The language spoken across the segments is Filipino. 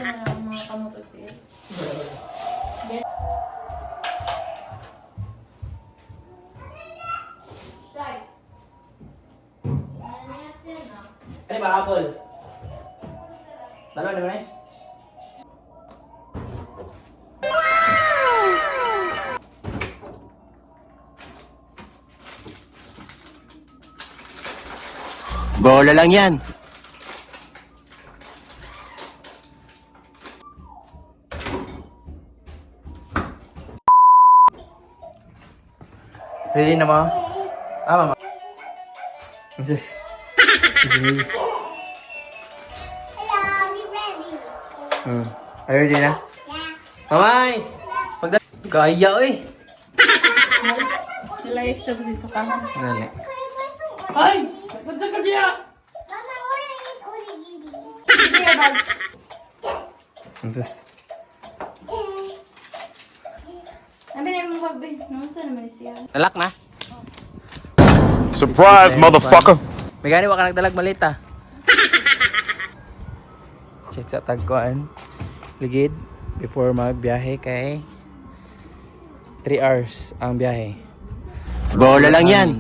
na lang ang mga kamoto siya. Ano ba, Apple? Talo naman eh. Bola lang yan. Ready na mo? Mama. Jesus. Hello, we ready? Are you ready na? Yeah. Mamay! Kaya eh. Nilayas na po si Sukahan. Nani. Ay! Ba't sa kanya? Mama, what I eat onigiri? Hindi ya, bag. Jesus. Sabi na yung babe. Namusta naman siya? Nalak na? Surprise, motherfucker! May gani wa ka nagdalag malita. Check sa tagkuan. Ligid. Before magbiyahe kay 3 hours ang biyahe. Bola lang yan.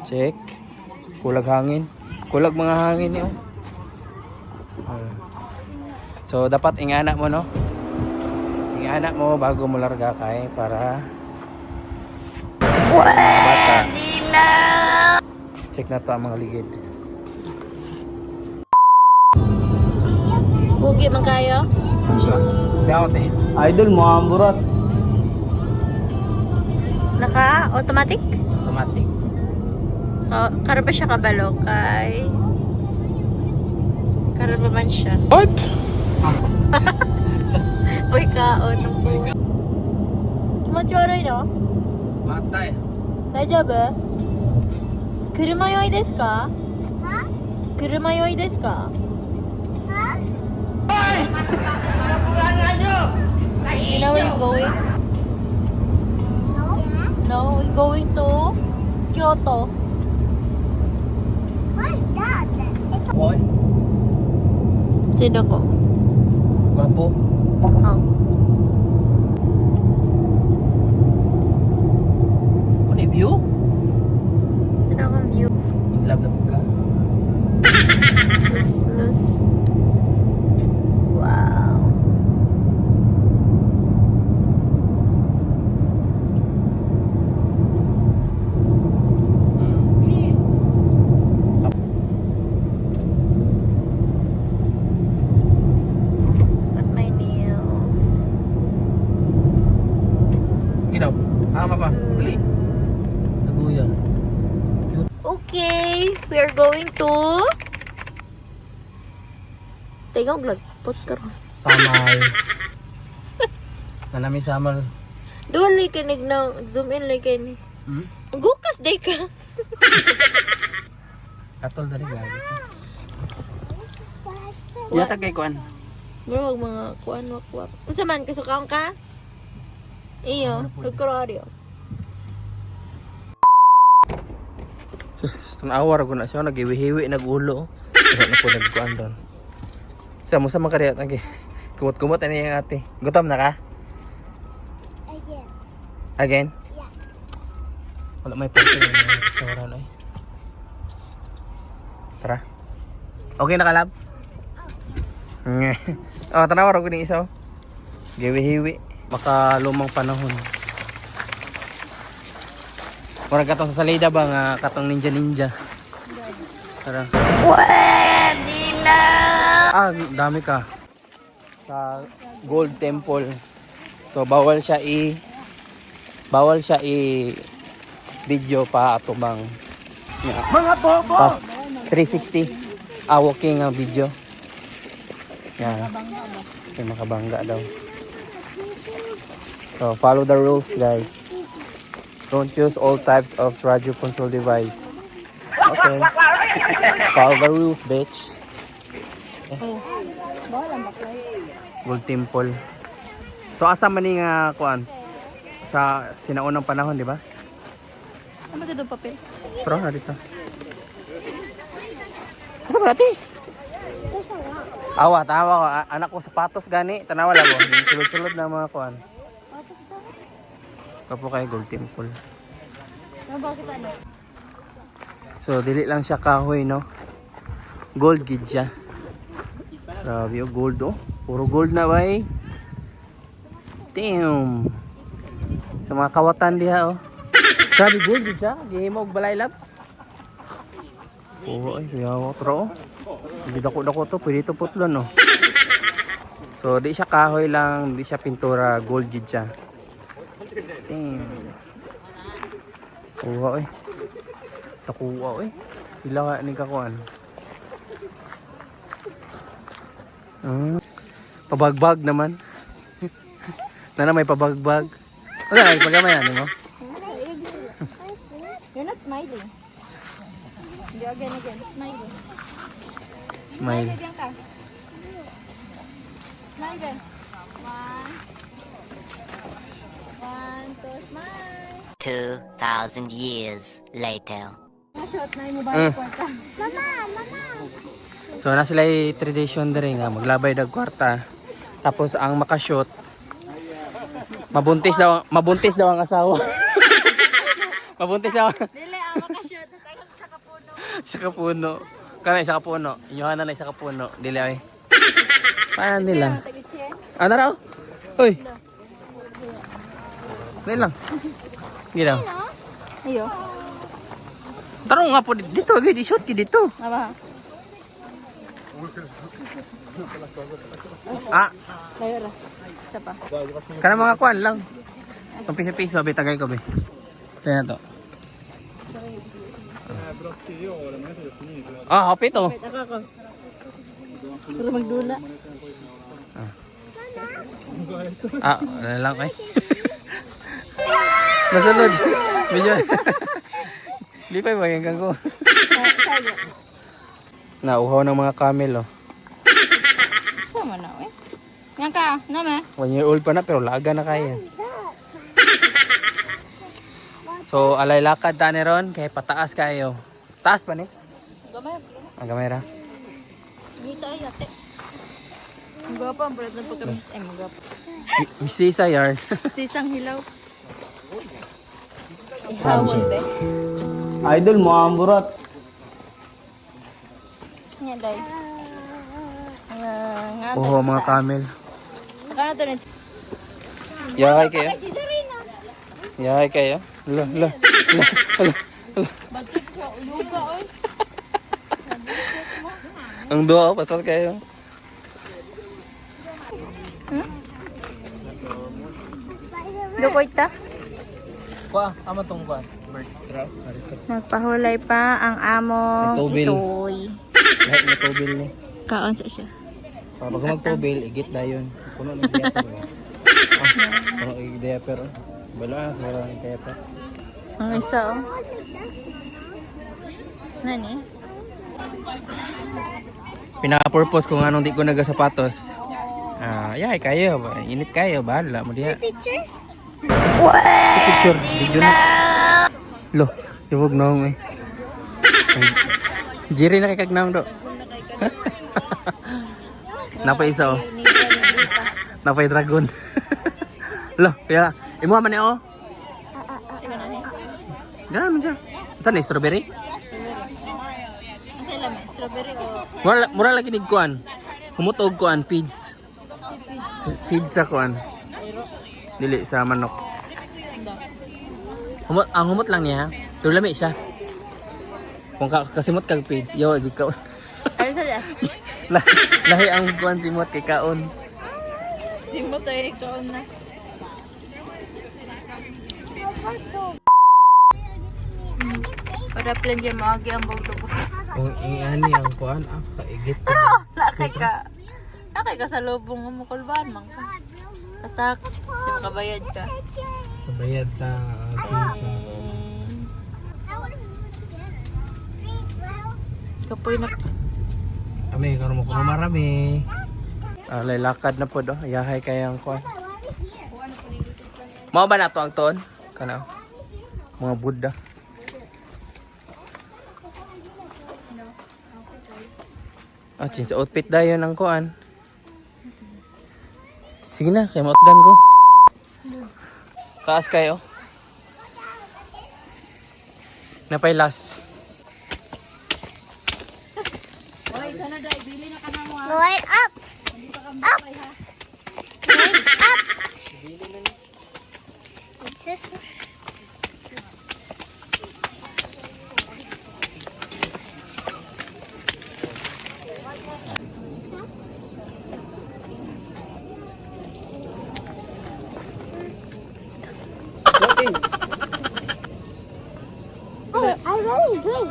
Check. Kulag hangin. Kulag mga hangin niyo. So dapat ingana mo no. Ingana mo bago mo larga kay para bata. Check na to ang mga ligid. Pugi man kayo? Biyawat eh. Idol mo ang burat. Naka-automatic? Automatic. Oh, kara ba siya kabalo kay... Kara ba man siya? What? Uy, kaon ng po. Kimochiwarui no? Matay. 大丈夫？車酔いですか？車酔いですか？You know where you're going? No, we're going to Kyoto. What's that? It's Boy. Sino ko? Gwapo. Oh. Ano yung view? Sino akong view? In love na po ka. Lus. Wow. Got my nails. Ginaw. Tama pa. Dali. Naguya. Okay, we are going to Tingog lagpot karon. Samal. Nanami samal. Doon lay kinig na zoom in lay kini. Gukas day ka. Katol dari gagi. Yata kay kuan. Bro, wag mga kuan wak. Unsa man kasukaon ka? Iyo, nagkuraryo. Tunawar ko na siya nagiwihiwi nagulo. Pero na po nagkuan doon. Sa mo sa mga kariyat lagi. Kumot-kumot ani yung ate. Gutom na ka? again. Again? Yeah. Wala may pwede yung restaurant ay. Tara. Okay na ka, lab? Oh, tanawar ko ni isa. Giwi-hiwi. Baka lumang panahon. Murag katong sa salida ba nga katong ninja. Tara. Pwede na! Ah, dami ka. Sa Gold Temple. So bawal siya video pa atubang. Mga bobo. Pas 360 walking video. Yan. Okay, makabangga daw. So follow the rules, guys. Don't use all types of radio control device. Okay. Follow the rules, bitch. Gold Temple. So asa man ni nga kuan sa sinaunang panahon, di ba? Ano ba 'to papel? Pero na dito. Asa ba ati? Awa, tawa ko. Anak ko sapatos gani. Tanawa lang ko. Sulod-sulod na mga kuan. Kapo kay Gold Temple. So, dili lang siya kahoy, no? Gold gid siya. Grabe, oh, gold, oh. Puro gold na ba, eh? Damn. Sa mga kawatan diha, oh. Grabe, gold gid siya. Gihimo og balay lab. Oo, ay, kuyawa ko, oh. Hindi dako-dako to, pwede ito putlon, no? So, di siya kahoy lang, di siya pintura, gold gid siya. Damn. Oo, ay. Takuha, ay. Pila ka ni kakuan. Pabagbag naman. Nana may pabagbag. Ano na, pagkamay na, mo? You're not smiling. Again. Smiling. Smile. Again ka. Smile again. One, two, smile. 2,000 years later. Shot na yung mobile kwarta. So na sila tradition diri nga maglabay dag kwarta. Tapos ang makashoot mabuntis daw ang asawa. Mabuntis daw. Dili, makashot. Sa kapuno. Sa kapuno. Kana sa kapuno. Inyohan na sa kapuno. Dili ay. Paano nila? Ano raw? Uy. Dili lang. Gila. Ayo. Tarong nga po dito, gid shoot ki dito. Aba. Layo ra. Isa pa. Kana mga kwan lang. Ang piso-piso be tagay ko be. Kaya na to. Ah, hapit to. Wait, ako. Puro magdula. Ano lang eh. Nasunod. Medyo. Lipay ba yung kangko? Nauhaw ng mga camel, oh. Sama na, eh. Yan ka, nama. 1 year old pa na pero laga na kaya. So, alay lakad ta ni ron kay pataas kayo. Taas pa ni? Gamay. Ang kamera. Dito ay ate. Ang gwapa, ang bulat ng pagkamis. Ay, ang gwapa. Mistisa yar. Sisang hilaw. Ihawon, be. Idol mo ang burat. Yan, day. Oo, mga camel. Saka na to rin. Yahay kayo. Yahay kayo. Hala. Bakit ka? Uluga, oy. Ang doa, paspas kayo. Dukoy ta? Kwa, ama tong kwa. Bird trap. Nagpahulay pa ang among Itubil. itoy. Lahat na tubil ni. Kaon sa siya. Pag magtubil, igit dayon. Puno ng diaper. Puno ng diaper. Bala, wala ng diaper. Ang isa, oh. Nani? Pinaka-purpose kung anong di ko nagasapatos. Yahay kayo. Init kayo. Bahala mo diha. Picture? Picture. Video na. Lo, iwag na eh. Jiri na kay kagnam do. Napay isa oh. Napay dragon. Lo, kaya imo man ni oh. Ganun man siya. Ito na strawberry? Kasi alam eh, strawberry o... Mura lagi ni kuan. Humutog kuan feeds. Feeds sa kuan. Dili sa manok. Ang humot lang niya. Pero lami siya. Kung kasimot kag feeds, yo gikaw. Ay, sa Lahi ang kuan simot kay kaon. Simbo tayo ikaw na. Para plan dyan maagi ang bawdo ko. Kung ingani ang kuan, kaigit. Nakay ka sa lobong mo kulban man ka. Kasak, siya makabayad ka. Kabayad sa Kapoy na. Ami karon mo kuno marami. Alay lakad na po do. Yahay kayang kuan. Mao ba na to ang tuon? Kana. Mga Buddha. Ah, change outfit dayon ng kuan. Sige na, kay mautgan ko. Taas kayo. Napay last. Going up. Up. Going up. It's just... Oh, I really drink.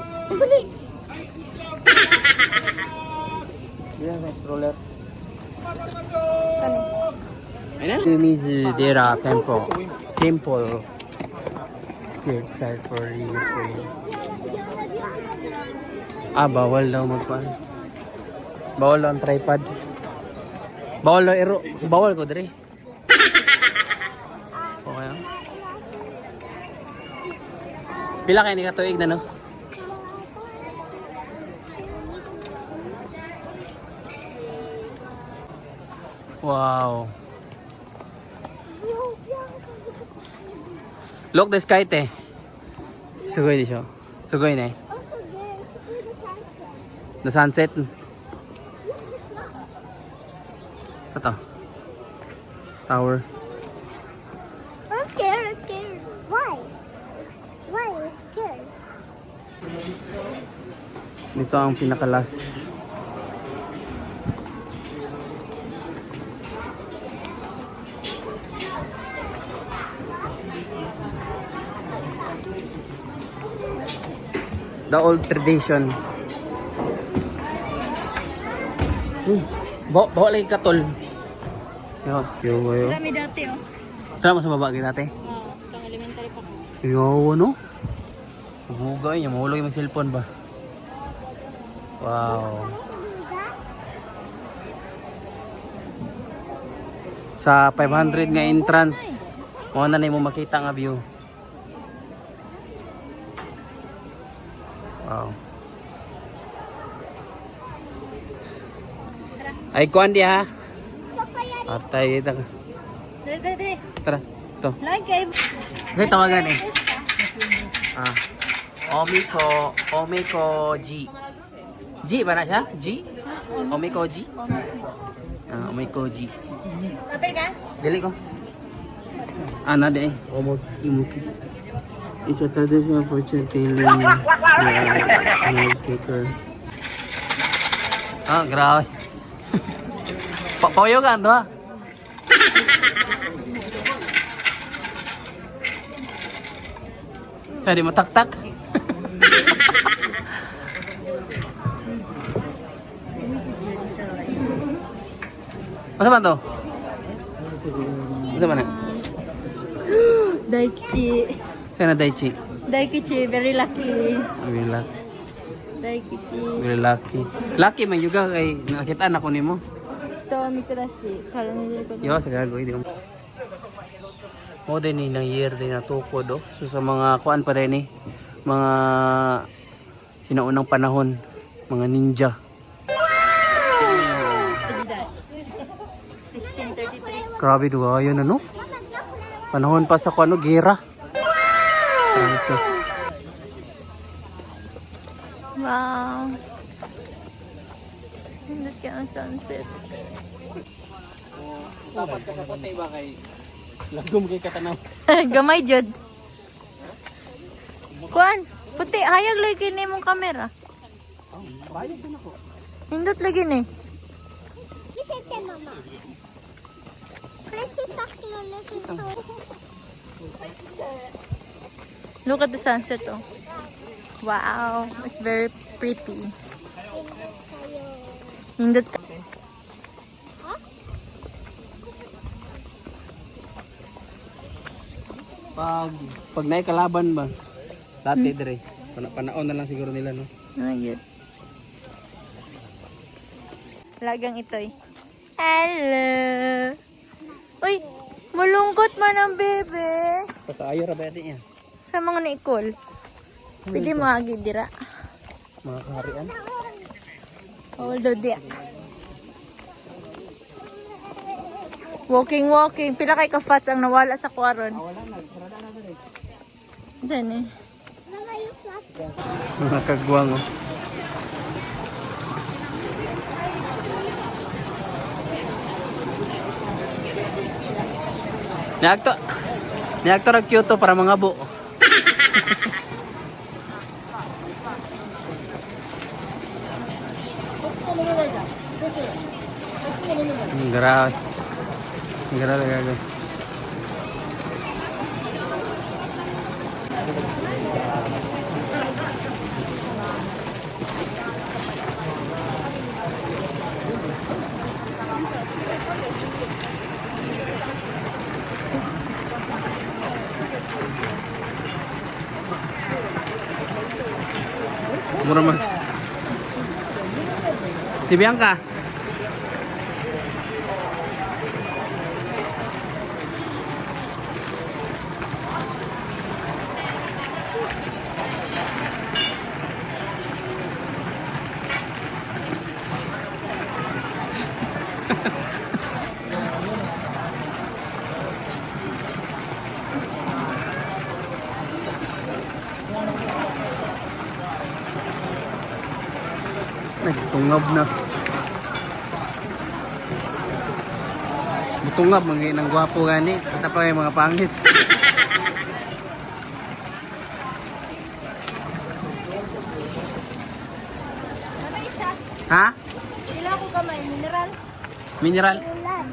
There temple scared side for you. Ah, bawal daw magpan. Bawal daw ang tripod. Bawal daw ero. Bawal ko dire. Okay. Pila kayo ni katuig na no? Wow. Look the sky te. Sugoi desho. Sugoi ne. The sunset. Ito. Tower. I'm scared. Why? Why are you scared? Dito ang pinakalas. The old tradition. Bawa lagi katol. Yo, yo. Dami dati oh. Tara mo sa baba kita ate. Itong elementary pa ko. Yo, no? Bugay niya, mahulog yung cellphone ba? Wow. Sa 500 nga entrance, mo na mo makita nga view. Wow. Ay, kuhan di ha? Atay, ito. Dali. Tara, ito. Like kayo. Okay, tawagan eh. Ah. Omiko G. G ba na siya? G? Omiko G? Ah, Omiko G. Kapil ka? Dili ko. Ana de. Omiki. It's a traditional fortune telling. Ah, grabe. Papayogan to ha. Tadi matak-tak. Masa man to? Masa man na? Daikichi. Sana Daichi. Daikichi, very lucky. Very lucky. Daikichi. Very lucky. Lucky man juga kay nakita na ko nimo. Ito, miturashi. Karon ko. Yo, sa gago hindi. Mo din ni nang year din na tukod oh. So sa mga kuan pa rin mga sinaunang panahon, mga ninja. 1633. Grabe dugayo na no. Panahon pa sa kuano gera. Wow. Hindi ka ang sunset. Dapat ka sa puti ba kay lagom kay katanaw. Gamay jud. Kuan, puti hayag lagi ni mong kamera. Bayad din ako. Hindot lagi ni. Listen to Mama. Listen to Look at the sunset oh. Wow, it's very pretty. Hindot ka. Pag naay kalaban ba? Dati dire. Panaon na lang siguro nila no. Ayun. Lagang ito'y. Hello. Uy, malungkot man ang bebe. Pasaayo ra ba niya? Sa mga naikol. Pwede maagi dira. Mga kaharian. Although dia. Walking. Pila kay ka-fats ang nawala sa kuwaron? Wala na. Sarada na rin. Diyan eh. Mama, you flat. Mga kagwang oh. Niagto ra Kyoto para mga bo. Grabe. Grabe gago. Mura mas. Si Bianca. Nagtungab na. Butungab mga nang gwapo gani. Kita pa yung mga pangit. Ha? Sila ko kamay, mineral. Mineral? Ulan.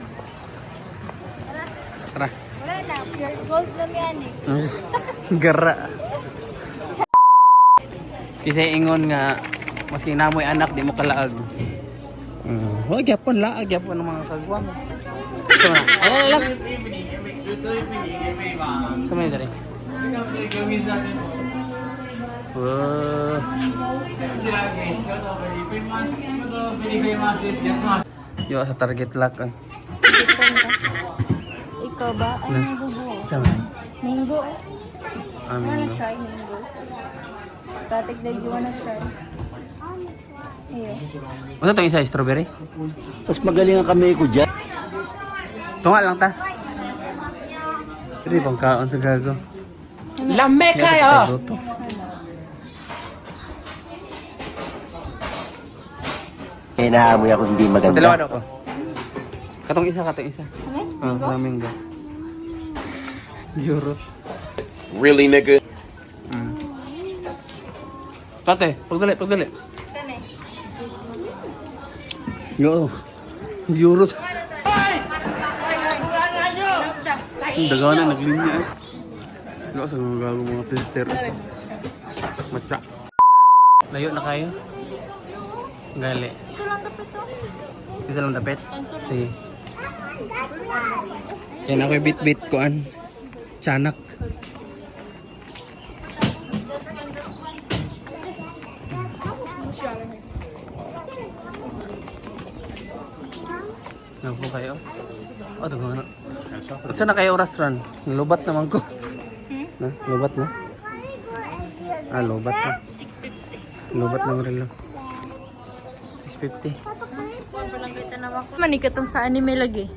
Tara. Wala na, pure gold na yan eh. Gara. Kasi ingon nga maski namoy anak di mo kalaag. Oh, gyapon laag gyapon ng mga kagwang. Ito na. Ayan lang. Kamay dali. Wow. Yo sa target lock ay. Ikaw ba? Ay, bubo. Sama. Mango. Amin. Wanna try mango? Tatik na you wanna try? Iyo. Ano tong isa strawberry? Mas magaling ang kamay ko dyan. Tunga lang ta. Hindi pang kaon sa gago. Lame kayo! May naamoy ako hindi maganda. Dalawa daw ko. Katong isa. Ano? Flamingo. Euro. Really, nigga? Kate, pagdali. Kani. Yo. Euro. Dagawa na naglinya eh. Wala sa mga gago mga tester. Matcha. Layo na kayo? Gali. Ito lang dapat to. Dito lang dapit? Sige. Yan ako'y bit-bit koan. Tiyanak. Ano po kayo? Oh, dago na. Saan na kayo restaurant? Lubat naman ko. Na? Lubat na? Lubat na. 650. Lubat naman rin lang. 650. Palang kita naman ko. Manika tong sa anime lagi.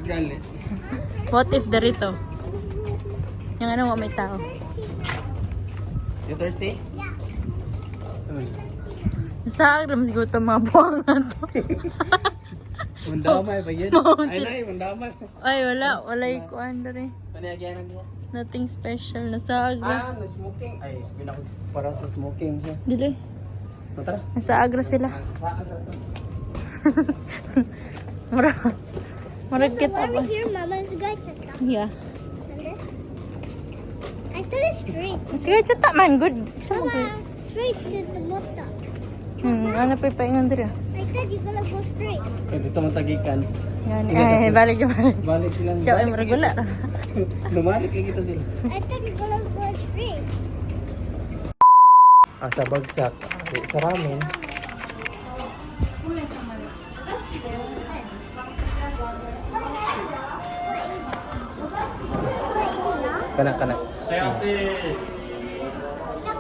Gali. What if darito? Yung ano may tao. You thirsty? Sa agram siguro itong mga buwang na to. Mandamay pa yan. Mountain. Ay, mandamay. Ay, wala yung kuhan na rin. Paniyagyanan niya. Nothing special. Nasa agra. Na smoking. Ay, para sa smoking siya. Dili. Tara. Nasa agra sila. Marag kita ba? Over here, Mama's got it. Yeah. I thought it's straight. Sige, chata man. Good. Sama ko. Mama, straight to the bottom. Ano pa ipaingan dira? I thought you're gonna go straight. Kaya dito matagikan. Yan. Ay, balik. Balik silang. Siya ay marag wala. Lumalik kayo kita sila. I thought you're gonna go straight. Sa bagsak. Sa ramen. Kana. Look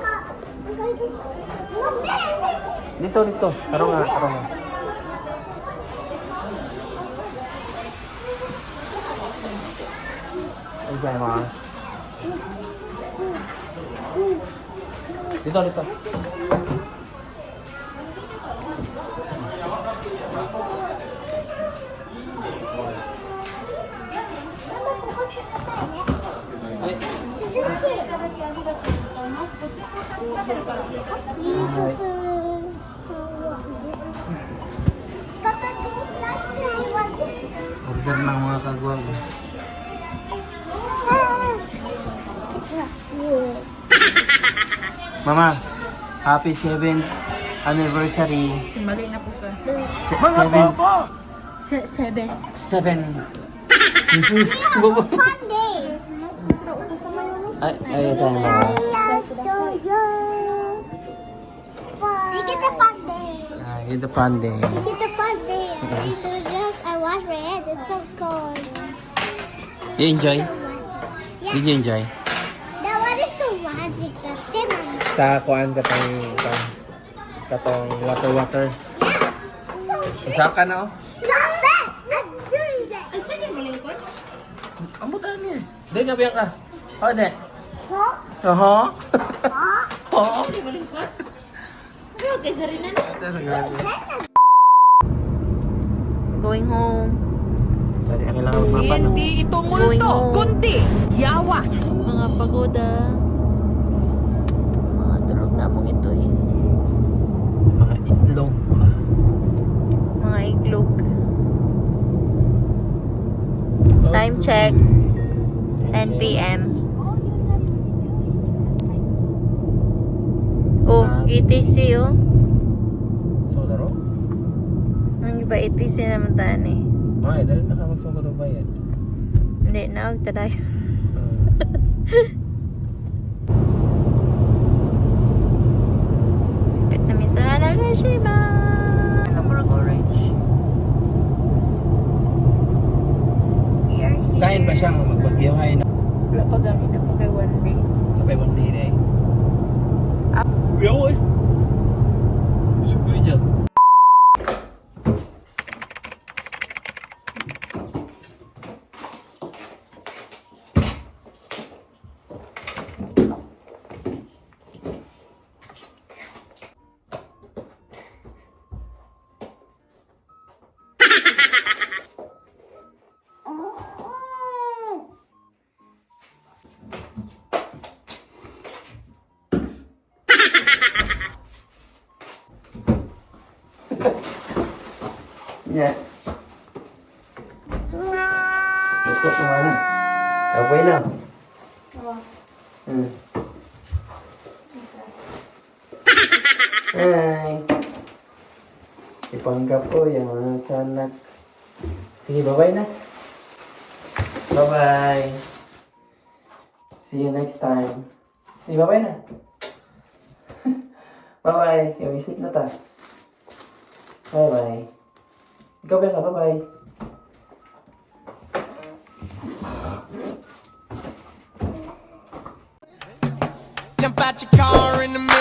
up. I'm gonna do. Look there. Dito, dito. Tarong nga, tarong nga. Ay, mga. Dito, dito. Order ng mga kagwang. Mama, happy 7th anniversary. Mali na po ka. 7. 7. 7. Fun day. Ay, saan ba? We get the fun day. It's a fun day. We get the fun day. So just I wash my hands. It's so cold. You enjoy? Yeah. Did you enjoy? The water's so magical. Sa kuan katong water. So Isa ka na oh. stop it. I'm doing that. Ay, saan yung malingkod? Amutan niya. Dahil nga biyak ka. Oh, de. Huh? Oo. Oo. Ay, okay, sarili na. Going home. Tadi ang kailangan magpapan. Hindi ito Going multo, home. kundi yawa. Mga pagoda. Mga durog na mong ito eh. Mga itlog. Mga iglog. Time check. 10 p.m. Oh, ETC oh. So, daro? Ang iba ETC naman tayo eh. Ay, dali na ka magsugod o bayad. Hindi, naog tayo. Pit na misa Nagashima. Namurang orange. We are here. Sign ba siyang magbagyahay na? Wala pa gani na pagay one day. Napay one day na eh. Yaw eh. Sukuy dyan. Ya. Tutup kemana? Kapoy na. Hai. Ipanggap ko yung mga anak. Sige, bye-bye na. Bye-bye. See you next time. Sige, bye-bye na. Bye-bye. Yung sleep na ta. Bye-bye. Ikaw ba ka? Bye-bye. Jump out your car in the middle.